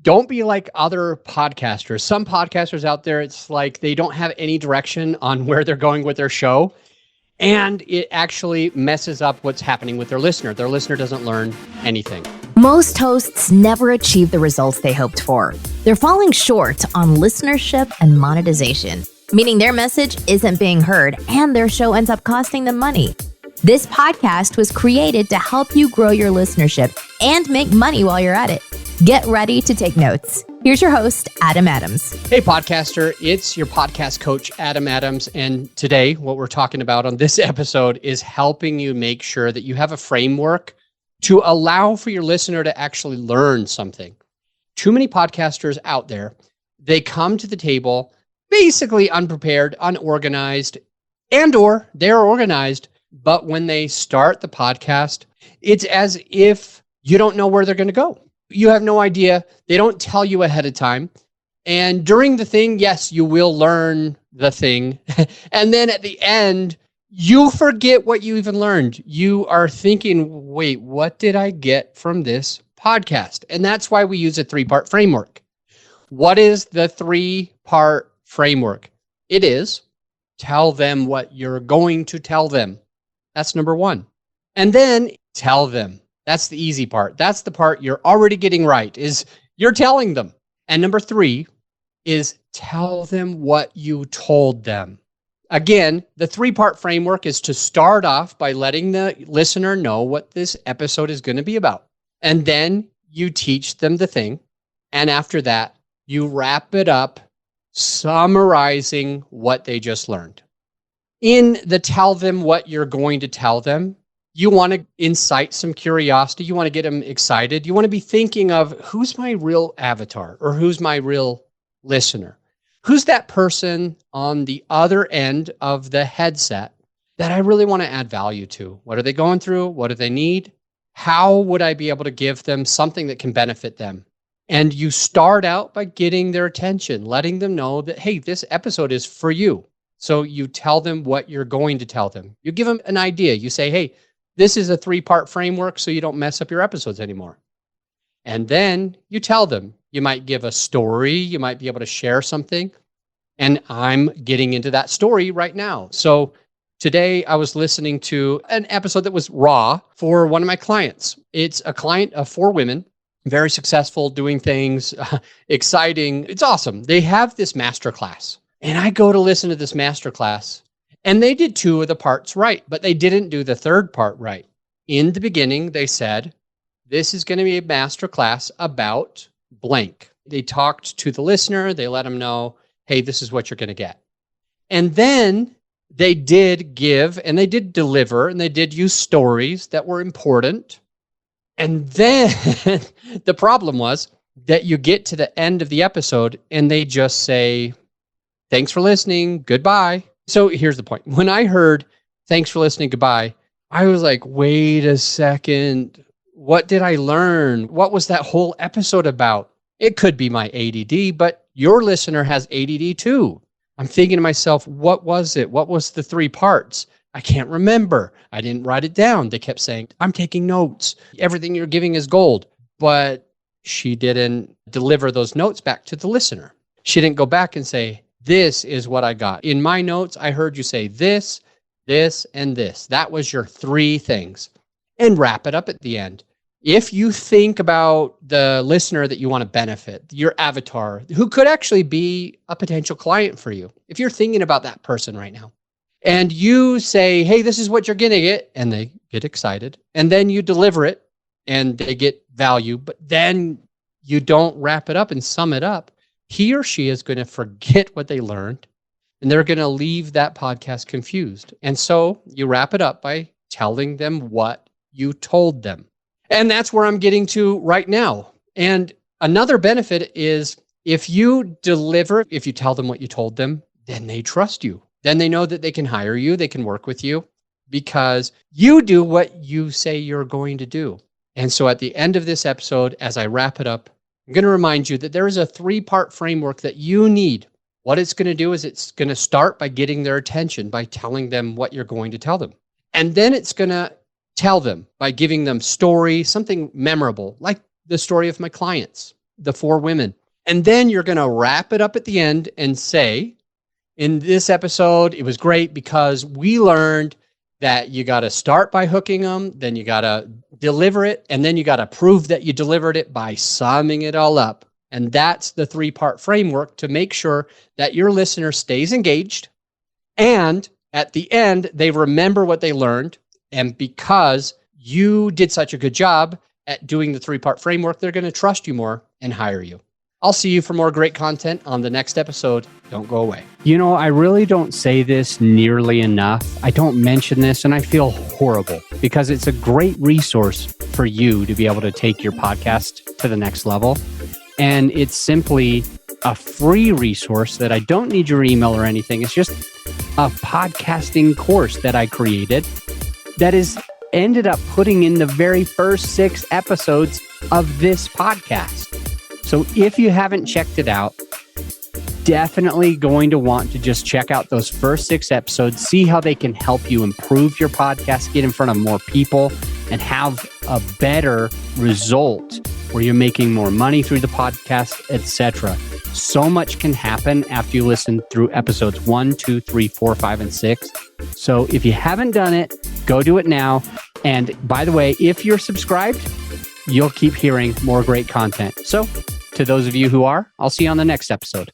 Don't be like other podcasters. Some podcasters out there, it's like they don't have any direction on where they're going with their show. And it actually messes up what's happening with their listener. Their listener doesn't learn anything. Most hosts never achieve the results they hoped for. They're falling short on listenership and monetization, meaning their message isn't being heard and their show ends up costing them money. This podcast was created to help you grow your listenership and make money while you're at it. Get ready to take notes. Here's your host, Adam Adams. Hey, podcaster. It's your podcast coach, Adam Adams. And today, what we're talking about on this episode is helping you make sure that you have a framework to allow for your listener to actually learn something. Too many podcasters out there, they come to the table basically unprepared, unorganized, and/or they're organized. But when they start the podcast, it's as if you don't know where they're going to go. You have no idea. They don't tell you ahead of time. And during the thing, yes, you will learn the thing. And then at the end, you forget what you even learned. You are thinking, wait, what did I get from this podcast? And that's why we use a 3-part framework. What is the 3-part framework? It is tell them what you're going to tell them. That's number 1. And then tell them. That's the easy part. That's the part you're already getting right, is you're telling them. And number 3 is tell them what you told them. Again, the 3-part framework is to start off by letting the listener know what this episode is going to be about. And then you teach them the thing. And after that, you wrap it up summarizing what they just learned. In the tell them what you're going to tell them, you want to incite some curiosity. You want to get them excited. You want to be thinking of who's my real avatar or who's my real listener? Who's that person on the other end of the headset that I really want to add value to? What are they going through? What do they need? How would I be able to give them something that can benefit them? And you start out by getting their attention, letting them know that, hey, this episode is for you. So you tell them what you're going to tell them. You give them an idea. You say, hey, this is a 3-part framework so you don't mess up your episodes anymore. And then you tell them. You might give a story. You might be able to share something. And I'm getting into that story right now. So today I was listening to an episode that was raw for one of my clients. It's a client of 4 women, very successful, doing things, exciting. It's awesome. They have this masterclass. And I go to listen to this masterclass. And they did 2 of the parts right, but they didn't do the 3rd part right. In the beginning, they said, this is going to be a masterclass about blank. They talked to the listener. They let them know, hey, this is what you're going to get. And then they did give and they did deliver and they did use stories that were important. And then the problem was that you get to the end of the episode and they just say, thanks for listening. Goodbye. So here's the point. When I heard, thanks for listening, goodbye, I was like, wait a second. What did I learn? What was that whole episode about? It could be my ADD, but your listener has ADD too. I'm thinking to myself, what was it? What was the 3 parts? I can't remember. I didn't write it down. They kept saying, I'm taking notes. Everything you're giving is gold. But she didn't deliver those notes back to the listener. She didn't go back and say, this is what I got. In my notes, I heard you say this, this, and this. That was your 3 things. And wrap it up at the end. If you think about the listener that you want to benefit, your avatar, who could actually be a potential client for you, if you're thinking about that person right now, and you say, hey, this is what you're going to get, and they get excited, and then you deliver it, and they get value, but then you don't wrap it up and sum it up, he or she is going to forget what they learned, and they're going to leave that podcast confused. And so you wrap it up by telling them what you told them. And that's where I'm getting to right now. And another benefit is if you deliver, if you tell them what you told them, then they trust you. Then they know that they can hire you, they can work with you because you do what you say you're going to do. And so at the end of this episode, as I wrap it up, I'm going to remind you that there is a 3-part framework that you need. What it's going to do is it's going to start by getting their attention, by telling them what you're going to tell them. And then it's going to tell them by giving them story, something memorable, like the story of my clients. the 4 women. And then you're going to wrap it up at the end and say, in this episode, it was great because we learned that you got to start by hooking them, then you got to deliver it, and then you got to prove that you delivered it by summing it all up. And that's the 3-part framework to make sure that your listener stays engaged. And at the end, they remember what they learned. And because you did such a good job at doing the 3-part framework, they're going to trust you more and hire you. I'll see you for more great content on the next episode. Don't go away. You know, I really don't say this nearly enough. I don't mention this, and I feel horrible because it's a great resource for you to be able to take your podcast to the next level. And it's simply a free resource that I don't need your email or anything. It's just a podcasting course that I created that is ended up putting in the very first 6 episodes of this podcast. So if you haven't checked it out, definitely going to want to just check out those first 6 episodes, see how they can help you improve your podcast, get in front of more people, and have a better result where you're making more money through the podcast, etc. So much can happen after you listen through episodes 1, 2, 3, 4, 5, and 6. So if you haven't done it, go do it now. And by the way, if you're subscribed, you'll keep hearing more great content. So to those of you who are, I'll see you on the next episode.